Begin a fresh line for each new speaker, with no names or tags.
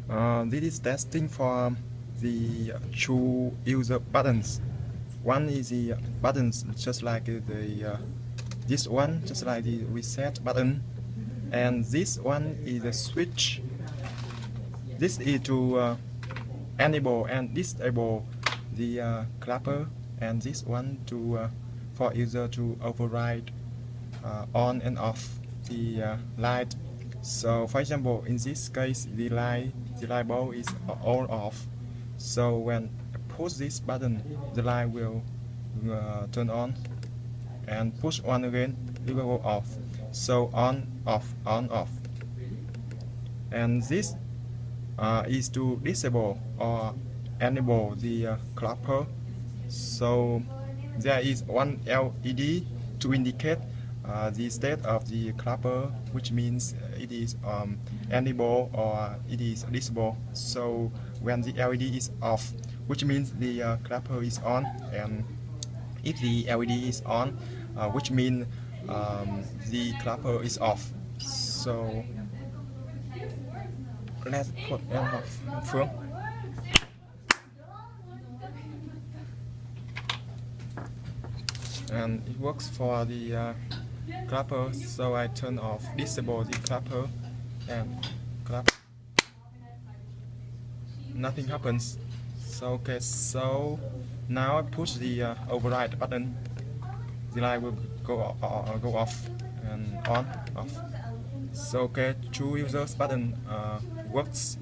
This is testing for the two user buttons. One is the buttons just like this one, just like the reset button, and this one is the switch. This is to enable and disable the clapper, and this one to for user to override on and off the light. So for example, in this case, the light bulb is on off. So when I push this button, the light will turn on, and push on again, it will go off. So on, off, on, off. And this is to disable or enable the clapper. So there is one LED to indicate the state of the clapper, which means it is enable or it is disable. So when the LED is off, which means the clapper is on, and if the LED is on, which means the clapper is off. So let's put it off first. And it works for the clapper, so I turn off, disable the clapper, and clap. Nothing happens. So okay, so now I push the override button. The light will go off and on, off. So okay, two users button works.